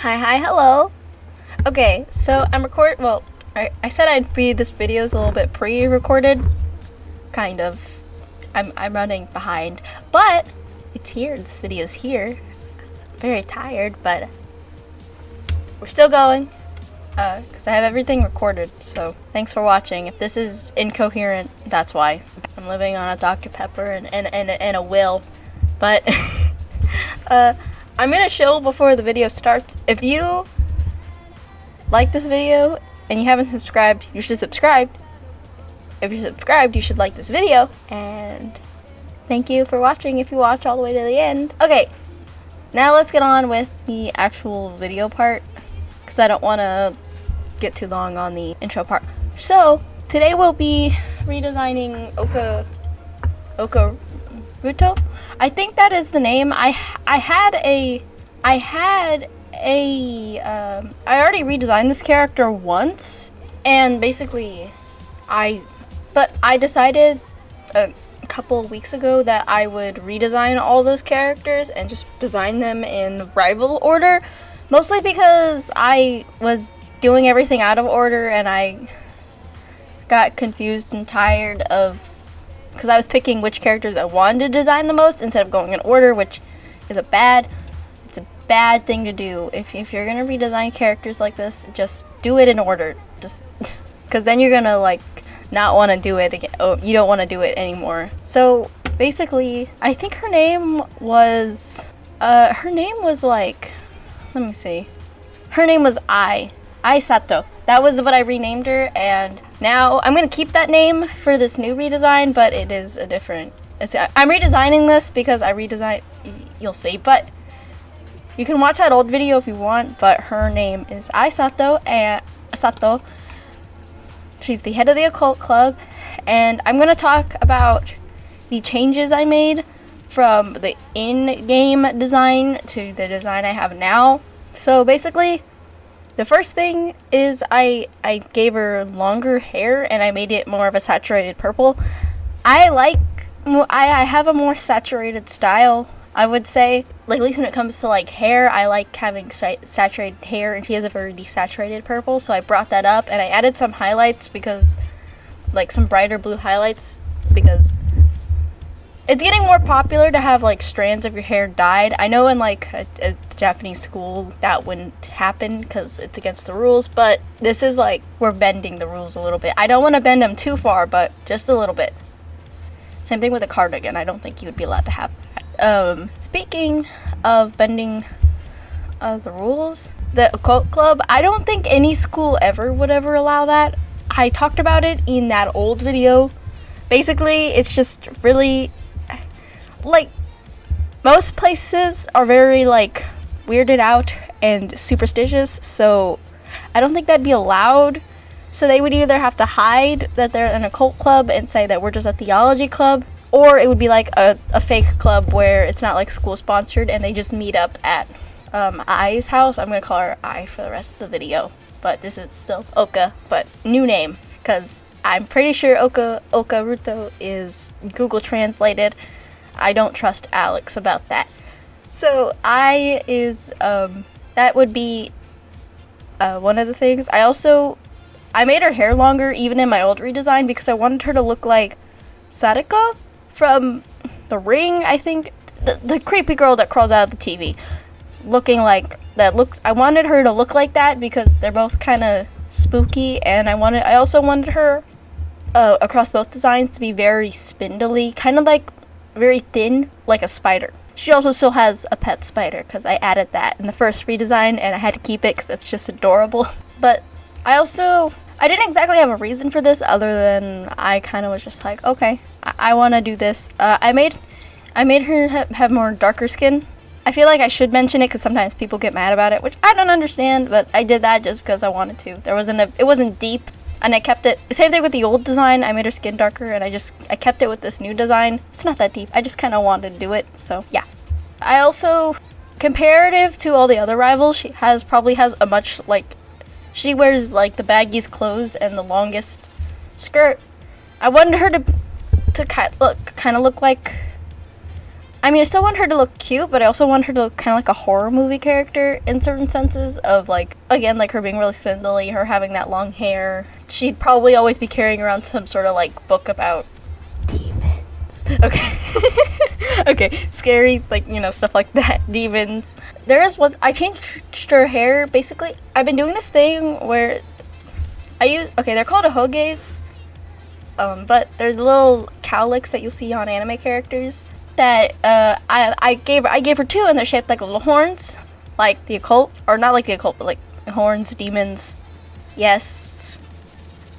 Hi, hello. Okay, so I'm well, I said this video is a little bit pre-recorded, kind of. I'm running behind, but it's here. This video's here. I'm very tired, but we're still going, because I have everything recorded, so thanks for watching. If this is incoherent, that's why. I'm living on a Dr. Pepper and a will, but I'm gonna chill before the video starts. If you like this video and you haven't subscribed, you should subscribe. If you're subscribed, you should like this video. And thank you for watching if you watch all the way to the end. Okay, now let's get on with the actual video part, because I don't want to get too long on the intro part. So today we'll be redesigning Ruto. I think that is the name. I already redesigned this character once, and basically I decided a couple weeks ago that I would redesign all those characters and just design them in rival order, mostly because I was doing everything out of order and I got confused and tired of, because I was picking which characters I wanted to design the most instead of going in order, which is a bad thing to do. If you're gonna redesign characters like this, just do it in order, just because then you're gonna like not want to do it again. Oh, you don't want to do it anymore. So basically, I think her name was like, let me see, her name was Sato. That was what I renamed her, and now I'm gonna keep that name for this new redesign, but it is a different, I'm redesigning this because I redesigned, you'll see, but you can watch that old video if you want. But her name is Sato, and Sato, she's the head of the occult club, and I'm gonna talk about the changes I made from the in-game design to the design I have now. So basically, the first thing is I gave her longer hair and I made it more of a saturated purple. I have a more saturated style, I would say. Like, at least when it comes to like hair, I like having saturated hair, and she has a very desaturated purple, so I brought that up and I added some highlights, because like some brighter blue highlights, because it's getting more popular to have like strands of your hair dyed. I know in like a Japanese school that wouldn't happen because it's against the rules, but this is like, we're bending the rules a little bit. I don't want to bend them too far, but just a little bit. Same thing with a cardigan. I don't think you would be allowed to have that. Speaking of bending the rules, the occult club, I don't think any school would ever allow that. I talked about it in that old video. Basically, it's just really, like, most places are very like weirded out and superstitious, so I don't think that'd be allowed. So they would either have to hide that they're an occult club and say that we're just a theology club, or it would be like a fake club where it's not like school sponsored and they just meet up at Ai's house. I'm gonna call her Ai for the rest of the video, but this is still Oka, but new name, because I'm pretty sure Oka Ruto is Google translated. I don't trust Alex about that. So that would be one of the things. I made her hair longer even in my old redesign because I wanted her to look like Sadako from The Ring, I think. The creepy girl that crawls out of the TV. I wanted her to look like that because they're both kind of spooky, and I also wanted her across both designs to be very spindly, kind of like very thin, like a spider. She also still has a pet spider because I added that in the first redesign and I had to keep it because it's just adorable. But I didn't exactly have a reason for this other than I kind of was just like, okay, I want to do this. I made her have more darker skin. I feel like I should mention it because sometimes people get mad about it, which I don't understand, but I did that just because I wanted to. It wasn't deep, and I kept it. Same thing with the old design. I made her skin darker, and I kept it with this new design. It's not that deep. I just kind of wanted to do it, so yeah. I also, comparative to all the other rivals, she probably has a much like She wears like the baggiest clothes and the longest skirt. I wanted her to kind of look like. I mean, I still want her to look cute, but I also want her to look kind of like a horror movie character in certain senses of, like, again, like her being really spindly, her having that long hair. She'd probably always be carrying around some sort of, like, book about demons. Okay. Okay, scary, like, you know, stuff like that. Demons. There is one, I changed her hair, basically. I've been doing this thing where they're called ahoges, but they're the little cowlicks that you'll see on anime characters. That I gave her two, and they're shaped like little horns, like the occult, or not like the occult, but like horns, demons. Yes,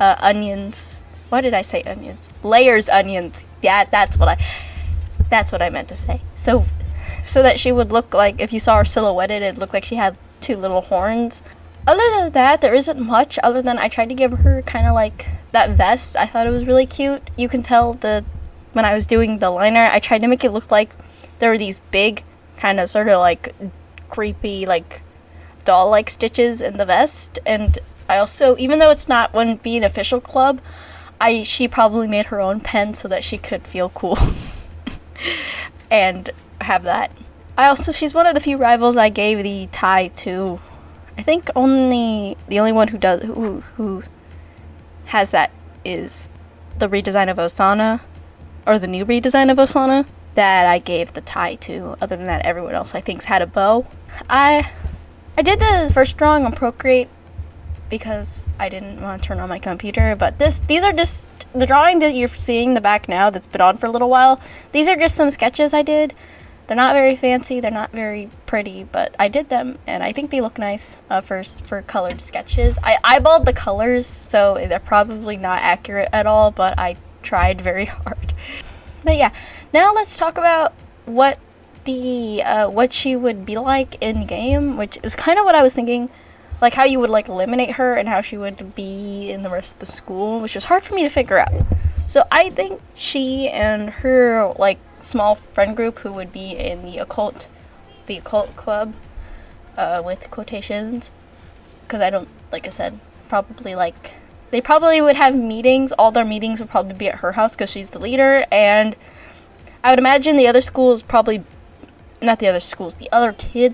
onions. Why did I say onions? Layers, onions. Yeah, that's what I meant to say. So that she would look like, if you saw her silhouetted, it'd look like she had two little horns. Other than that, there isn't much. Other than I tried to give her kind of like that vest. I thought it was really cute. You can tell when I was doing the liner, I tried to make it look like there were these big, kind of sort of like creepy, like doll-like stitches in the vest. And I also, even though wouldn't be an official club, she probably made her own pen so that she could feel cool and have that. She's one of the few rivals I gave the tie to. I think the only one who has that is the redesign of Osana. Or the new redesign of Osana that I gave the tie to. Other than that, everyone else I think's had a bow. I did the first drawing on Procreate because I didn't want to turn on my computer, but these are just the drawing that you're seeing in the back now that's been on for a little while. These are just some sketches I did. They're not very fancy, they're not very pretty, but I did them and I think they look nice for colored sketches. I eyeballed the colors, so they're probably not accurate at all, but I tried very hard. But yeah, now let's talk about what she would be like in game, which is kind of what I was thinking, like how you would like eliminate her and how she would be in the rest of the school, which was hard for me to figure out. So I think she and her like small friend group who would be in the occult club, with quotations, because I don't, like I said, probably like. They probably would have meetings. All their meetings would probably be at her house because she's the leader. And I would imagine the other kids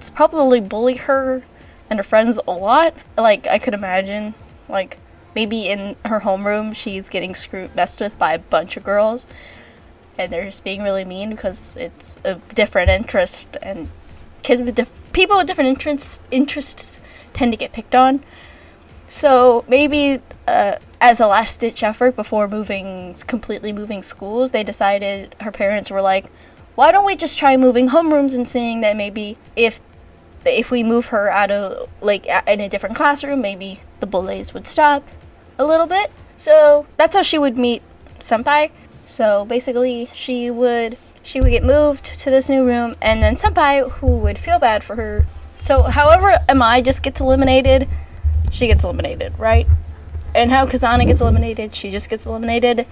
probably bully her and her friends a lot. Like, I could imagine, like, maybe in her homeroom, she's getting messed with by a bunch of girls. And they're just being really mean because it's a different interest. And people with different interests tend to get picked on. So maybe as a last-ditch effort before completely moving schools, they decided, her parents were like, why don't we just try moving homerooms and seeing that maybe if we move her out of, like, in a different classroom, maybe the bullies would stop a little bit. So that's how she would meet Senpai. So basically, she would get moved to this new room, and then Senpai, who would feel bad for her. So however Amai just gets eliminated, she gets eliminated, right? And how Kazana gets eliminated, she just gets eliminated.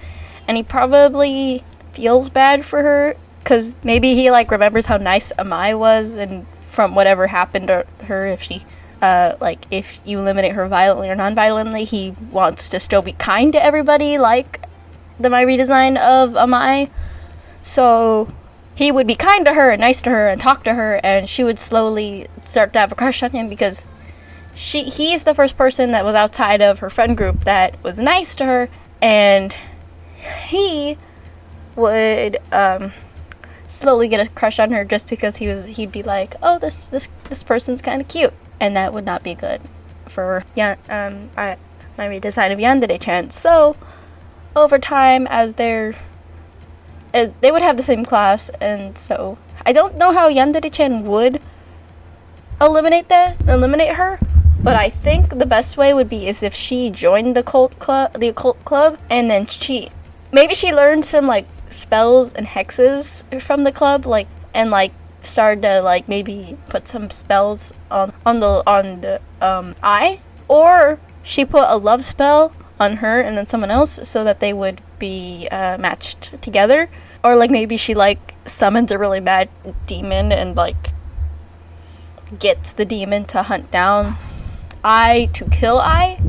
And he probably feels bad for her, because maybe he, like, remembers how nice Amai was, and from whatever happened to her, if she, if you eliminate her violently or non-violently, he wants to still be kind to everybody, like my redesign of Amai. So he would be kind to her and nice to her and talk to her, and she would slowly start to have a crush on him because he's the first person that was outside of her friend group that was nice to her, and he would slowly get a crush on her just because he'd be like, oh, this person's kind of cute, and that would not be good for my redesign of Yandere-chan. So over time, as they would have the same class, and so I don't know how Yandere-chan would eliminate her, but I think the best way would be is if she joined the occult club, and then she learned some like spells and hexes from the club, like, and like started to like maybe put some spells on the eye, or she put a love spell on her and then someone else so that they would be matched together, or like maybe she like summons a really bad demon and like gets the demon to hunt down I to kill I.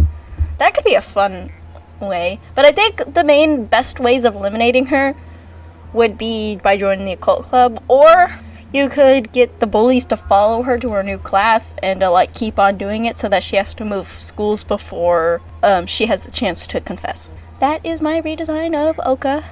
That could be a fun way. But I think the main best ways of eliminating her would be by joining the occult club, or you could get the bullies to follow her to her new class and to like keep on doing it so that she has to move schools before she has the chance to confess. That is my redesign of Oka.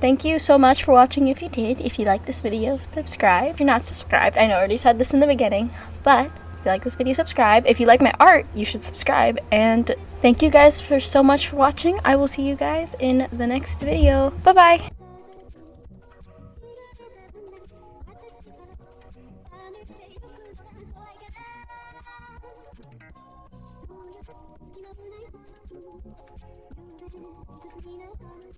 Thank you so much for watching. If you did, if you like this video, subscribe. If you're not subscribed, I know I already said this in the beginning, but if you like this video, subscribe. If you like my art, you should subscribe. And thank you guys for so much for watching. I will see you guys in the next video. Bye bye.